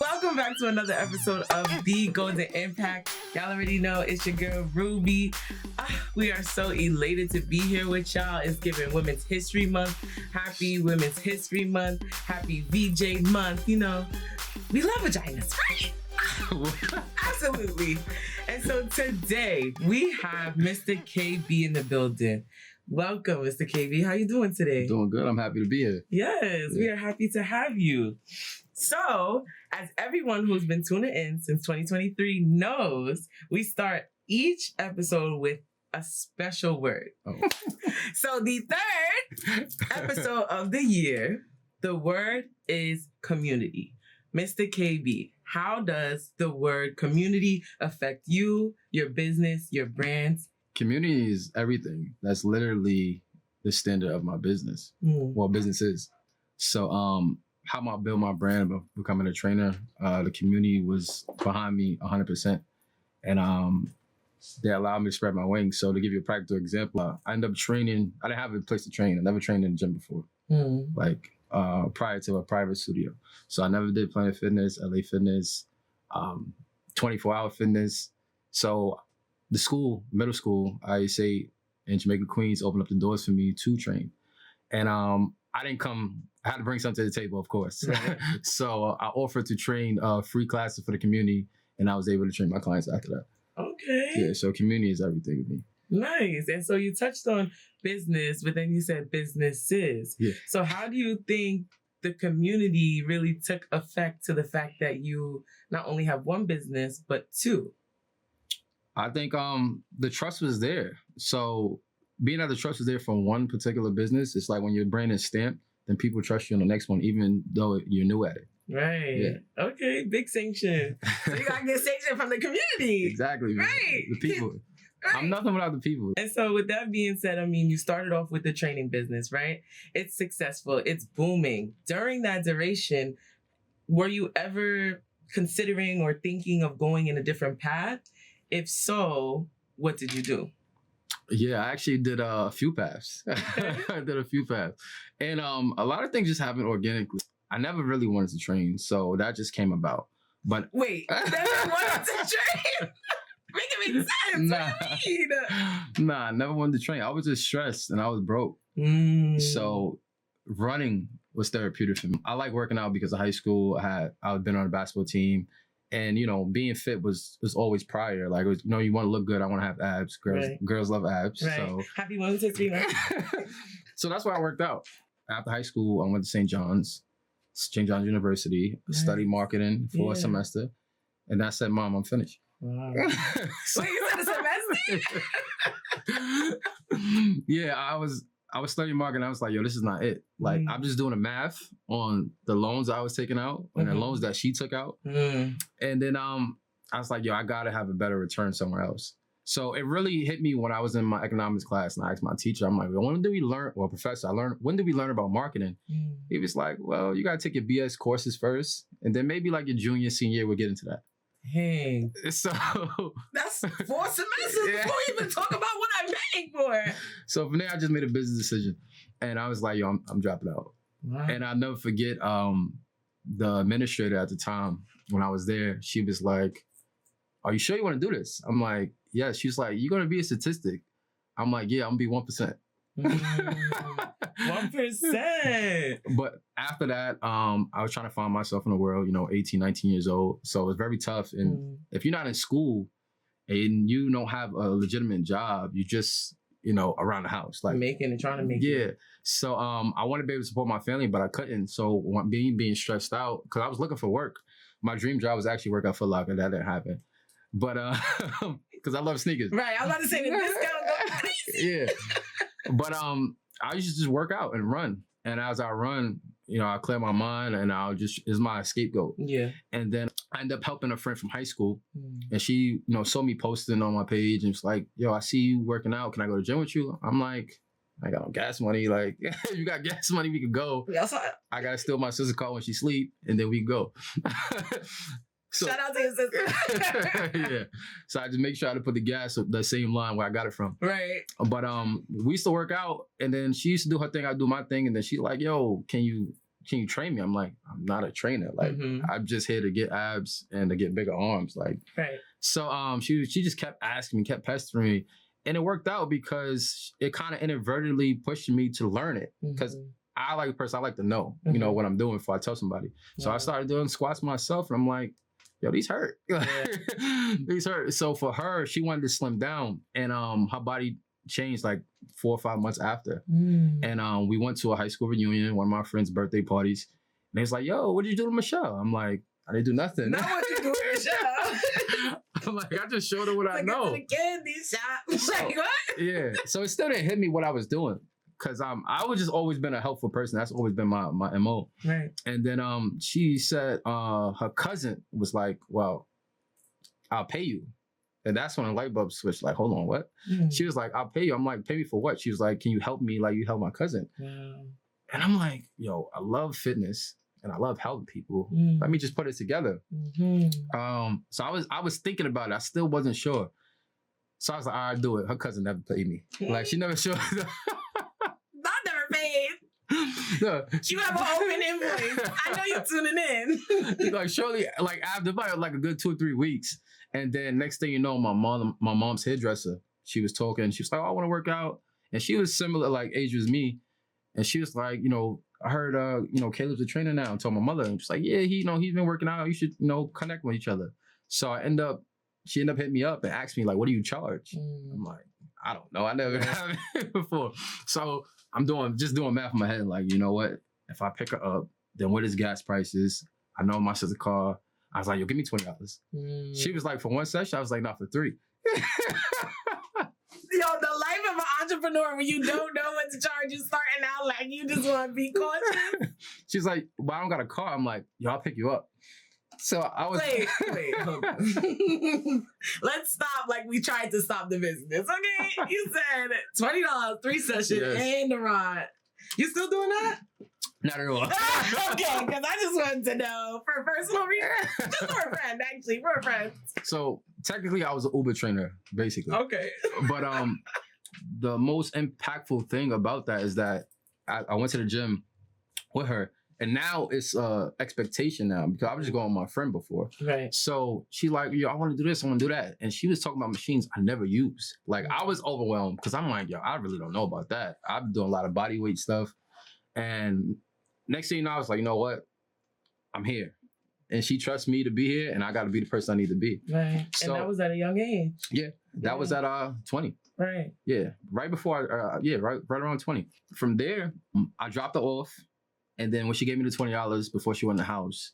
Welcome back to another episode of The Golden Impact. Y'all already know it's your girl Ruby. We are so elated to be here with y'all. It's giving Women's History Month. Happy Women's History Month. Happy VJ Month. You know, we love vaginas, right? Absolutely. And so today we have Mr. KB in the building. Welcome, Mr. KB. How you doing today? Doing good. I'm happy to be here. Yes, we are happy to have you. So, as everyone who's been tuning in since 2023 knows, we start each episode with a special word. Oh. So, the third episode of the year, the word is community. Mr. KB, how does the word community affect you, your business, your brands? Community is everything. That's literally the standard of my business. Well, business is. So, how I built my brand of becoming a trainer, the community was behind me 100%. And they allowed me to spread my wings. So to give you a practical example, I ended up training. I didn't have a place to train. I never trained in the gym before, prior to a private studio. So I never did Planet Fitness, LA Fitness, 24-hour fitness. So the school, middle school, I say in Jamaica, Queens, opened up the doors for me to train. And I had to bring something to the table, of course. Right. So I offered to train free classes for the community, and I was able to train my clients after that. Okay. Yeah, so community is everything with me. Nice. And so you touched on business, but then you said businesses. Yeah. So how do you think the community really took effect to the fact that you not only have one business, but two? I think the trust was there. So being that the trust was there from one particular business, it's like when your brand is stamped, then people trust you on the next one, even though you're new at it. Right. Yeah. Okay. Big sanction. So you got to get sanction from the community. Exactly. Right. The people. Right. I'm nothing without the people. And so with that being said, I mean, you started off with the training business, right? It's successful. It's booming. During that duration, were you ever considering or thinking of going in a different path? If so, what did you do? Yeah, I actually did a few paths. I did a few paths. And a lot of things just happened organically. I never really wanted to train, so that just came about. But wait, never wanted to train? Making me sense. Nah, I never wanted to train. I was just stressed and I was broke. So running was therapeutic for me. I like working out because of high school. I had been on a basketball team. And, you know, being fit was always prior. Like, it was, you know, you want to look good. I want to have abs. Girls love abs. Right. So Happy Women's History Month. So that's why I worked out. After high school, I went to St. John's University, studied marketing for a semester. And I said, Mom, I'm finished. Wow. Wait, you said a semester? Yeah, I was studying marketing. I was like, yo, this is not it. Like, I'm just doing the math on the loans I was taking out and the loans that she took out. And then I was like, yo, I got to have a better return somewhere else. So it really hit me when I was in my economics class and I asked my teacher, I'm like, when did we learn, or professor, when did we learn about marketing? He was like, well, you got to take your BS courses first. And then maybe like your junior, senior year, we'll get into that. Hey. So that's 4 semesters before you even talk about what I'm paying for. So from there, I just made a business decision. And I was like, yo, I'm dropping out. Wow. And I'll never forget the administrator at the time when I was there. She was like, are you sure you want to do this? I'm like, yeah. She's like, you're going to be a statistic. I'm like, yeah, I'm going to be 1%. 1%. But after that, I was trying to find myself in the world, 18, 19 years old. So it was very tough. And if you're not in school and you don't have a legitimate job, you just, around the house. Like trying to make it. Yeah. So I wanted to be able to support my family, but I couldn't. So being stressed out, because I was looking for work. My dream job was actually work at Foot Locker. That didn't happen. But because I love sneakers. Right. I was about to say the discount go crazy. Yeah. But I used to just work out and run. And as I run, I clear my mind and it's my scapegoat. Yeah. And then I ended up helping a friend from high school. And she, saw me posting on my page and was like, yo, I see you working out. Can I go to the gym with you? I'm like, I got no gas money. Like, if you got gas money, we could go. I got to steal my sister's car when she sleep and then we go. So, shout out to your sister. Yeah. So I just make sure I put the gas up the same line where I got it from. Right. But we used to work out, and then she used to do her thing, I do my thing, and then she's like, "Yo, can you train me?" I'm like, "I'm not a trainer. Like, I'm just here to get abs and to get bigger arms." Like, right. So she just kept asking me, kept pestering me, and it worked out because it kind of inadvertently pushed me to learn it because. I like a person, I like to know, you know, what I'm doing before I tell somebody. So I started doing squats myself, and I'm like, yo, these hurt. These hurt. So for her, she wanted to slim down, and her body changed like 4 or 5 months after. And we went to a high school reunion, one of my friends' birthday parties, and he's like, yo, what did you do to Michelle? I'm like, I didn't do nothing. Not what you do to Michelle. I'm like, I just showed her what I know. Like a candy shop. So, like, what? Yeah. So it still didn't hit me what I was doing. Cause I was just always been a helpful person. That's always been my MO. Right. And then she said her cousin was like, well, I'll pay you. And that's when the light bulb switched. Like, hold on, what? She was like, I'll pay you. I'm like, pay me for what? She was like, can you help me like you helped my cousin? And I'm like, yo, I love fitness and I love helping people. Let me just put it together. So I was thinking about it. I still wasn't sure. So I was like, all right, do it. Her cousin never paid me. Like, she never showed. No. You have an open invoice. I know you're tuning in. Like, surely, like, after about like a good 2 or 3 weeks, and then next thing you know, my mom's hairdresser, she was talking. She was like, oh, I want to work out, and she was similar, like age as me, and she was like, you know, I heard, you know, Caleb's a trainer now. And told my mother, and she's like, yeah, he's been working out. You should, you know, connect with each other. So she ended up hitting me up and asked me like, what do you charge? I'm like, I don't know. I never had it before. So I'm just doing math in my head. Like, you know what? If I pick her up, then what is gas prices? I know my sister's car. I was like, yo, give me $20. She was like, for one session? I was like, not for 3. Yo, the life of an entrepreneur when you don't know what to charge, you starting out like you just want to be cautious. She's like, well, I don't got a car. I'm like, yo, I'll pick you up. So I was wait, hold on. Let's stop like we tried to stop the business. Okay, you said $20, 3 sessions, and the ride. You still doing that? Not at all. Okay, because I just wanted to know for personal reasons. Just for a friend, actually, for a friend. So technically, I was an Uber trainer, basically. Okay. But the most impactful thing about that is that I went to the gym with her. And now it's expectation now because I was just going with my friend before. Right. So she like, yo, I want to do this, I want to do that. And she was talking about machines I never use. Like, I was overwhelmed because I'm like, yo, I really don't know about that. I've been doing a lot of body weight stuff. And next thing you know, I was like, you know what? I'm here. And she trusts me to be here, and I got to be the person I need to be. Right. So, and that was at a young age. Yeah. That was at 20. Right. Yeah. Right before, right around 20. From there, I dropped her off. And then when she gave me the $20 before she went in the house,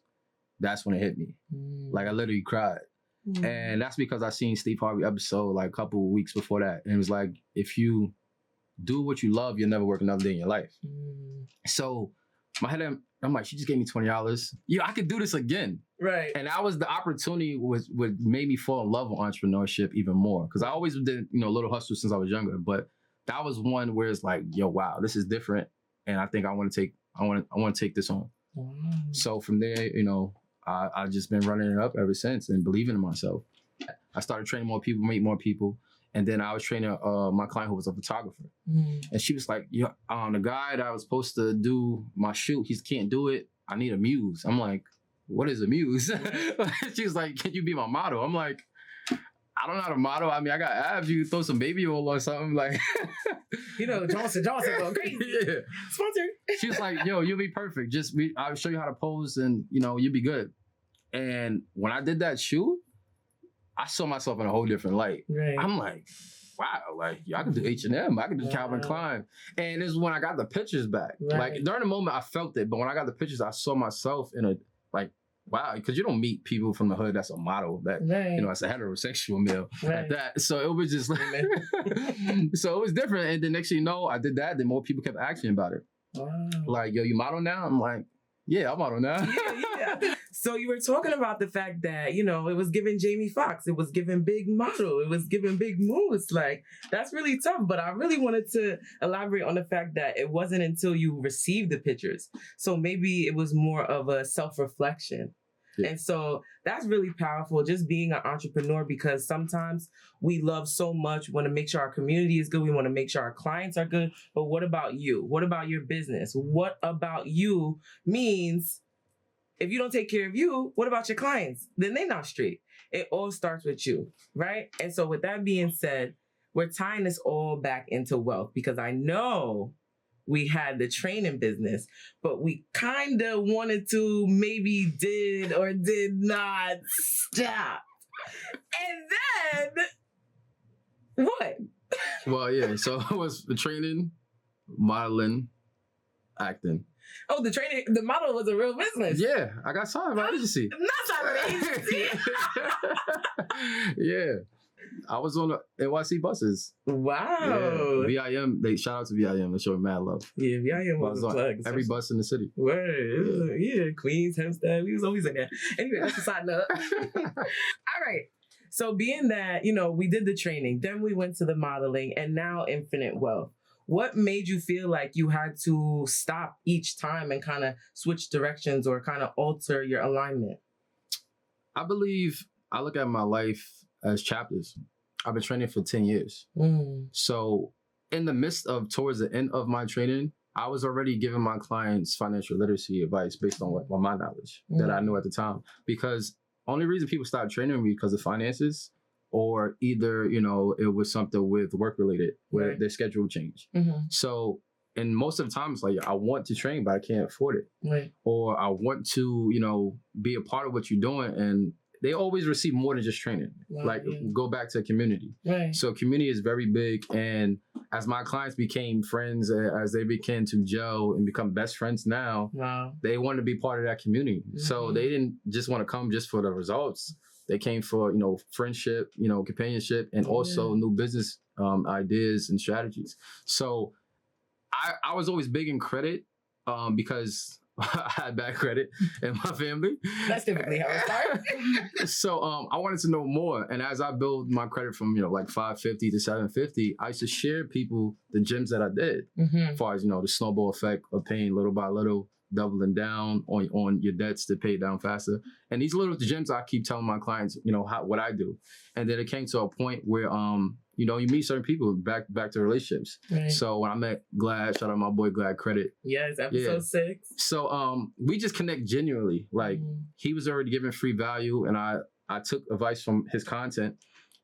that's when it hit me. Like, I literally cried. And that's because I seen Steve Harvey episode like a couple of weeks before that. And it was like, if you do what you love, you'll never work another day in your life. So my head, I'm like, she just gave me $20. Yeah, I could do this again. Right. And that was the opportunity what made me fall in love with entrepreneurship even more. Because I always did, you know, little hustle since I was younger. But that was one where it's like, yo, wow, this is different. And I think I want to take this on. So from there, you know, I just been running it up ever since and believing in myself. I started training more people, meet more people. And then I was training my client who was a photographer. And she was like, yeah, the guy that I was supposed to do my shoot, he can't do it. I need a muse. I'm like, what is a muse? She was like, can you be my model? I'm like, I don't know how to model. I mean, I got abs. You can throw some baby oil or something. Like, you know, Johnson going crazy. Yeah. Sponsored. She was like, yo, you'll be perfect. I'll show you how to pose and, you know, you'll be good. And when I did that shoot, I saw myself in a whole different light. Right. I'm like, wow, like, yo, I can do H&M. I can do Calvin Klein. And this is when I got the pictures back. Right. Like, during the moment, I felt it. But when I got the pictures, I saw myself in a, like, wow, because you don't meet people from the hood that's a model that, you know, as a heterosexual male like that. So it was just like, so it was different. And the next thing you know, I did that. Then more people kept asking about it. Wow. Like, yo, you model now? I'm like, yeah, I'm model now. Yeah. So you were talking about the fact that, you know, it was giving Jamie Foxx, it was giving big model, it was giving big moves. Like, that's really tough. But I really wanted to elaborate on the fact that it wasn't until you received the pictures. So maybe it was more of a self-reflection. Yeah. And so that's really powerful, just being an entrepreneur, because sometimes we love so much, we want to make sure our community is good. We want to make sure our clients are good. But what about you? What about your business? What about you means if you don't take care of you, what about your clients? Then they're not straight. It all starts with you, right? And so with that being said, we're tying this all back into wealth, because I know we had the training business, but we kind of wanted to, maybe did or did not stop. And then what? Well, yeah. So it was the training, modeling, acting. Oh, the model was a real business. Yeah, I got signed by agency. Not signed by agency. Yeah. I was on the NYC buses. Wow. Yeah. VIM, they shout out to VIM. They show me mad love. Yeah, VIM was a plug. Every bus in the city. Word. Yeah, Queens, Hempstead. We was always in there. Anyway, that's a side note. All right. So being that, we did the training, then we went to the modeling, and now Infinite Wealth. What made you feel like you had to stop each time and kind of switch directions or kind of alter your alignment? I believe I look at my life as chapters. I've been training for 10 years. So in the midst of, towards the end of my training, I was already giving my clients financial literacy advice based on my knowledge that I knew at the time. Because only reason people stopped training me because of finances, or either, it was something with work related where their schedule changed. So, and most of the time it's like, I want to train, but I can't afford it. Right. Or I want to, be a part of what you're doing. And they always receive more than just training. Go back to community. Right. So community is very big. And as my clients became friends, as they began to gel and become best friends now, they want to be part of that community. So they didn't just want to come just for the results. They came for, friendship, companionship, and also new business ideas and strategies. So I was always big in credit because I had bad credit in my family. That's typically how it starts. So I wanted to know more. And as I built my credit from, like 550 to 750, I used to share people the gems that I did. As far as, the snowball effect of paying little by little, doubling down on your debts to pay it down faster. And these little gems I keep telling my clients, what I do. And then it came to a point where, you meet certain people back to relationships. Right. So when I met Glad, shout out my boy Glad Credit. Yes, episode 6. So we just connect genuinely. Like he was already giving free value, and I took advice from his content,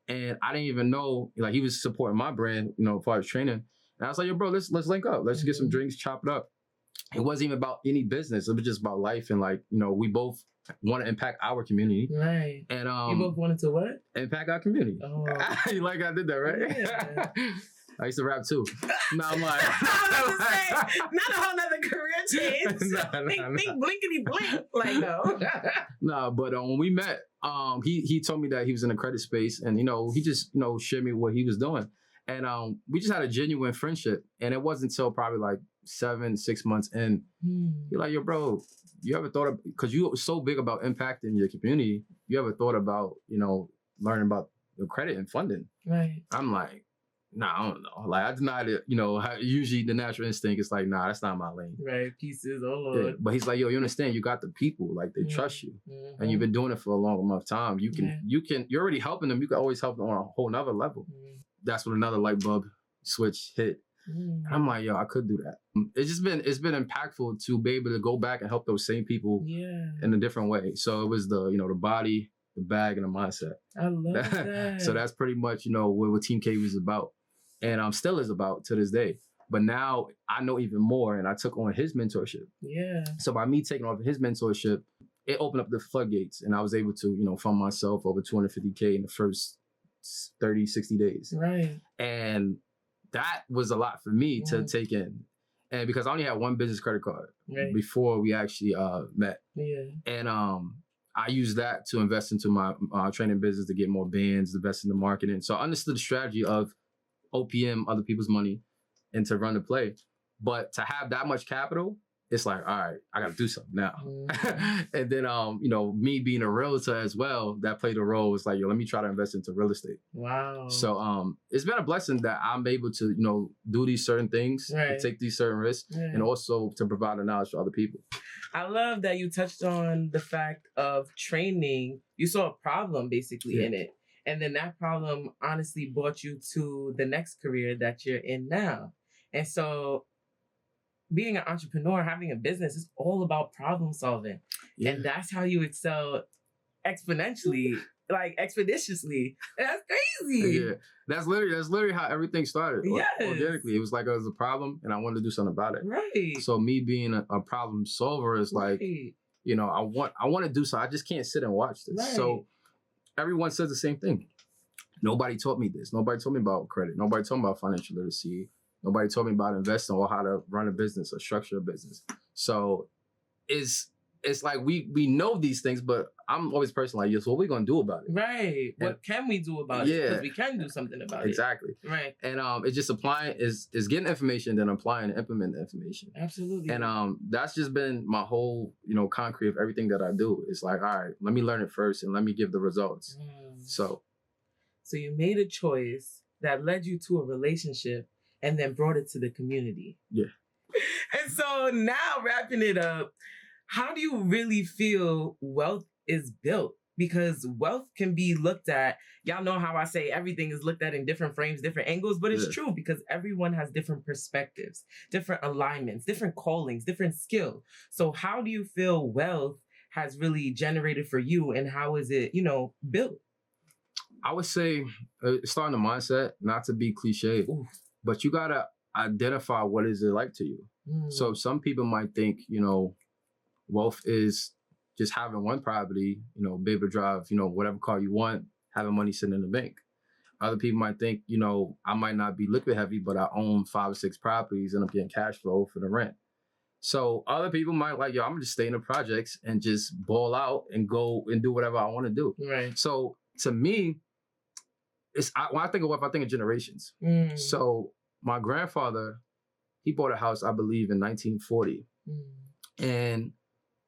and I didn't even know, like, he was supporting my brand, as far as training. And I was like, yo, bro, let's link up. Let's get some drinks, chop it up. It wasn't even about any business. It was just about life. And like, we both want to impact our community. Right. And you both wanted to what? Impact our community. Oh. Like I did that, right? Yeah. I used to rap too. No, I'm like, not a whole nother career change. Think blinkety blink. Like, no. No, but when we met, he told me that he was in the credit space, and he just shared me what he was doing. And we just had a genuine friendship. And it wasn't until probably like 6 months in, you're like, yo, bro, you ever thought of, because you were so big about impacting your community, you ever thought about, learning about the credit and funding? Right. I'm like, nah, I don't know. Like, I denied it, usually the natural instinct is like, nah, that's not my lane. Right. Pieces, oh Lord. Yeah. But he's like, yo, you understand, you got the people, like, they trust you. And you've been doing it for a long enough time. You're already helping them. You can always help them on a whole nother level. That's when another light bulb switch hit. And I'm like, yo, I could do that. It's been impactful to be able to go back and help those same people in a different way. So it was the body, the bag, and the mindset. I love that. So that's pretty much, what Team K was about. And still is about to this day. But now I know even more, and I took on his mentorship. Yeah. So by me taking on his mentorship, it opened up the floodgates, and I was able to, fund myself over $250K in the first 30, 60 days. Right. And that was a lot for me to take in. And because I only had one business credit card before we actually met. Yeah. And I used that to invest into my training business, to get more bands, invest in the marketing. So I understood the strategy of OPM, other people's money, and to run the play. But to have that much capital it's like, all right, I got to do something now. And then, me being a realtor as well, that played a role. It's like, yo, let me try to invest into real estate. Wow. So it's been a blessing that I'm able to, do these certain things, and take these certain risks, and also to provide the knowledge to other people. I love that you touched on the fact of training. You saw a problem basically in it. And then that problem honestly brought you to the next career that you're in now. And so being an entrepreneur, having a business is all about problem solving. Yeah. And that's how you excel exponentially, like expeditiously. That's crazy. Yeah. That's literally how everything started. Yes. Organically. It was like it was a problem and I wanted to do something about it. Right. So me being a problem solver is like, I want to do something. I just can't sit and watch this. Right. So everyone says the same thing. Nobody taught me this. Nobody told me about credit. Nobody told me about financial literacy. Nobody told me about investing or how to run a business or structure a business. So it's like we know these things, but I'm always a person like, so what are we going to do about it? Right. What can we do about it? Because we can do something about exactly. it. Right. And it's just applying, is getting information, then applying and implement the information. Absolutely. And that's just been my whole, concrete of everything that I do. It's like, all right, let me learn it first and let me give the results. So you made a choice that led you to a relationship and then brought it to the community. Yeah. And so now wrapping it up, how do you really feel wealth is built? Because wealth can be looked at, y'all know how I say everything is looked at in different frames, different angles, but it's true because everyone has different perspectives, different alignments, different callings, different skill. So how do you feel wealth has really generated for you and how is it, built? I would say starting the mindset, not to be cliche, but you got to identify what is it like to you. So some people might think, wealth is just having one property, be able to drive, whatever car you want, having money sitting in the bank. Other people might think, I might not be liquid heavy, but I own 5 or 6 properties and I'm getting cash flow for the rent. So other people might like, I'm gonna just stay in the projects and just ball out and go and do whatever I want to do. Right. So to me, when I think of wealth, I think of generations. So my grandfather, he bought a house, I believe, in 1940. And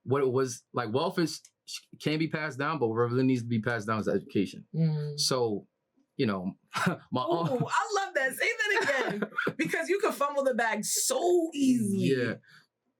what it was like, wealth can be passed down, but what really needs to be passed down is education. So, I love that. Say that again. Because you can fumble the bag so easily. Yeah.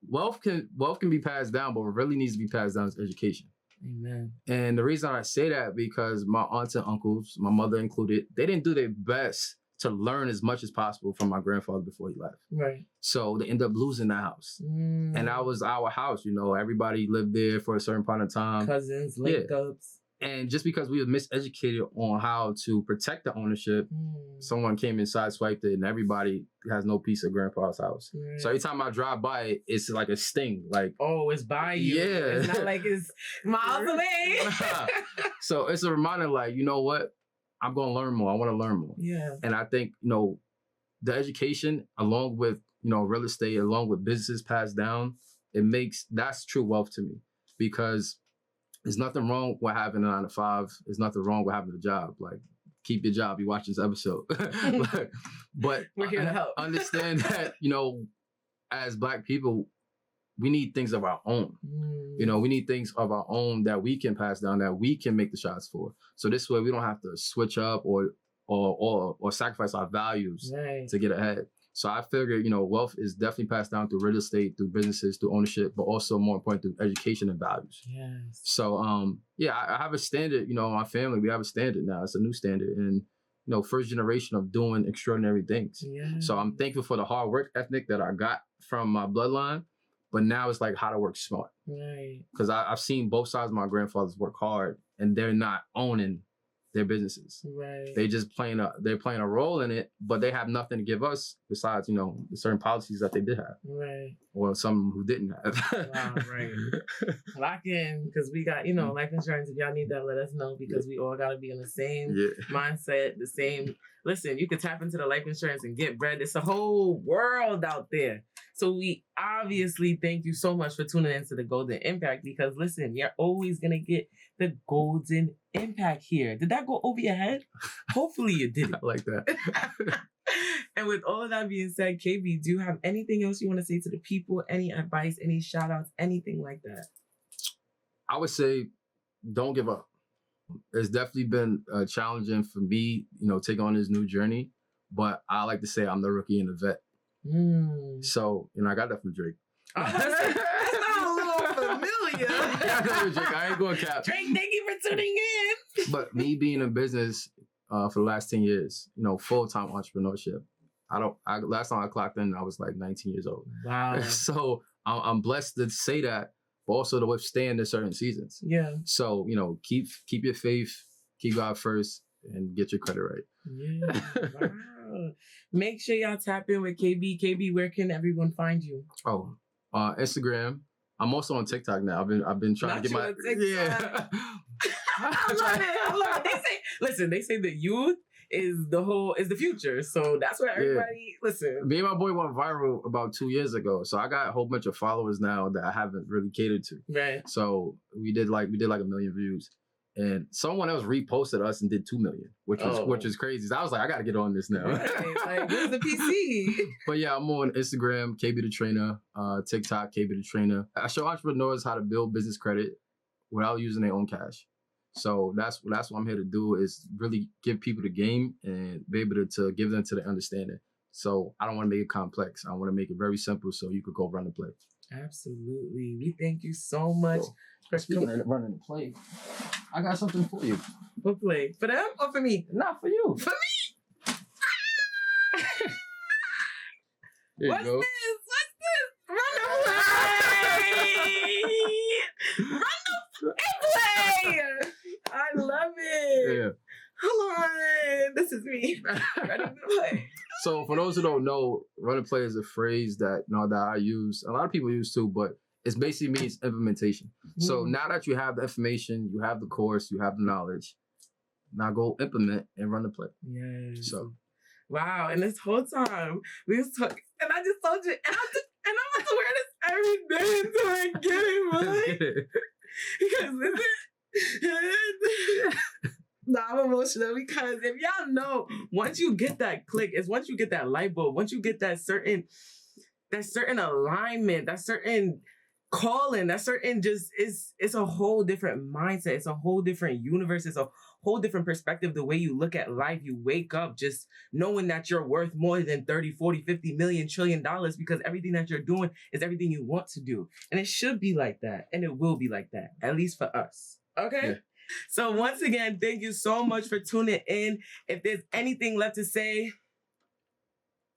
Wealth can be passed down, but what really needs to be passed down is education. Amen. And the reason I say that, because my aunts and uncles, my mother included, they didn't do their best to learn as much as possible from my grandfather before he left. Right. So they end up losing that house. And that was our house, everybody lived there for a certain point of time. Cousins, link-ups. And just because we were miseducated on how to protect the ownership, someone came and sideswiped it and everybody has no piece of grandpa's house. Right. So every time I drive by it, it's like a sting. Like, oh, it's by you. Yeah. It's not like it's miles away. So it's a reminder like, you know what? I'm going to learn more. I want to learn more. Yeah. And I think, the education along with, real estate, along with businesses passed down, that's true wealth to me, because there's nothing wrong with having a 9 to 5. There's nothing wrong with having a job. Like, keep your job. You watch this episode. But we're here to help. Understand that, as Black people, we need things of our own. We need things of our own that we can pass down, that we can make the shots for. So this way we don't have to switch up or sacrifice our values to get ahead. So I figured, wealth is definitely passed down through real estate, through businesses, through ownership, but also more important through education and values. Yes. So, I have a standard, my family, we have a standard now. It's a new standard. And, first generation of doing extraordinary things. Yes. So I'm thankful for the hard work ethic that I got from my bloodline. But now it's like how to work smart. Right. Because I've seen both sides of my grandfathers work hard and they're not owning their businesses. Right. They just they're playing a role in it, but they have nothing to give us besides, the certain policies that they did have. Right. Or some who didn't have. Wow, right. Lock in, because we got, life insurance. If y'all need that, let us know, because we all got to be in the same mindset, the same. Listen, you can tap into the life insurance and get bread. It's a whole world out there. So obviously, thank you so much for tuning into the Golden Impact because listen, you're always going to get the Golden Impact here. Did that go over your head? Hopefully you didn't. I like that. And with all of that being said, KB, do you have anything else you want to say to the people? Any advice, any shout outs, anything like that? I would say don't give up. It's definitely been challenging for me, taking on this new journey. But I like to say I'm the rookie and the vet. So, I got that from Drake. That's not a little familiar. I got that from Drake. I ain't going to cap. Drake, thank you for tuning in. But me being in business for the last 10 years, full-time entrepreneurship. Last time I clocked in, I was like 19 years old. Wow. So I'm blessed to say that, but also to withstand the certain seasons. Yeah. So, keep your faith, keep God first, and get your credit right. Yeah. Wow. Make sure y'all tap in with KB. KB, where can everyone find you? Oh, Instagram. I'm also on TikTok now. I've been trying to get my TikTok. I love it. They say the youth is the future. So that's where everybody listen. Me and my boy went viral about 2 years ago. So I got a whole bunch of followers now that I haven't really catered to. Right. So we did like 1 million views. And someone else reposted us and did 2 million, which is crazy. So I was like, I gotta get on this now. Right. Like, where's the PC? But yeah, I'm on Instagram, KB the Trainer, TikTok, KB the Trainer. I show entrepreneurs how to build business credit without using their own cash. So that's what I'm here to do, is really give people the game and be able to give them to the understanding. So I don't want to make it complex. I want to make it very simple so you could go run the play. Absolutely. We thank you so much. Speaking of running the play, I got something for you. What play? For them or for me? Not for you. For me? What's this? Run the play! Run the play! I love it. Yeah. Hold on. This is me. Ready to play. So for those who don't know, run the play is a phrase that I use. A lot of people use too, but it basically means implementation. So now that you have the information, you have the course, you have the knowledge, now go implement and run the play. Yes. So, wow. And this whole time we was talking, and I just told you, and I'm about to wear this every day until I get it, right? Because no, I'm emotional because if y'all know, once you get that click, is once you get that light bulb, once you get that certain alignment, that certain calling, that certain it's a whole different mindset. It's a whole different universe. It's a whole different perspective. The way you look at life, you wake up just knowing that you're worth more than 30, 40, 50 million, trillion dollars because everything that you're doing is everything you want to do. And it should be like that. And it will be like that, at least for us. Okay? Yeah. So once again, thank you so much for tuning in. If there's anything left to say,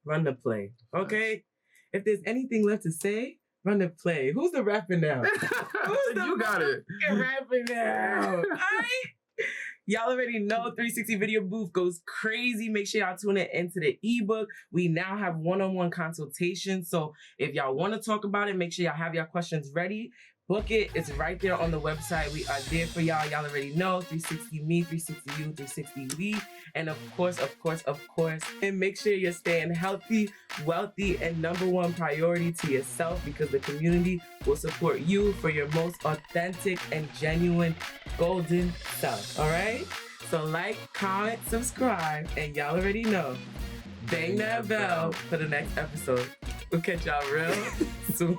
run the play. Okay? If there's anything left to say, run the play. Who's the rapper now? You got it. Rapper now. All right. Y'all already know 360 Video Booth goes crazy. Make sure y'all tune into the ebook. We now have one-on-one consultations. So if y'all want to talk about it, make sure y'all have your questions ready. Book it. It's right there on the website. We are there for y'all. Y'all already know 360 me, 360 you, 360 we. And of course. And make sure you're staying healthy, wealthy, and number one priority to yourself because the community will support you for your most authentic and genuine golden self. All right? So like, comment, subscribe, and y'all already know. Bang that bell for the next episode. We'll catch y'all real soon.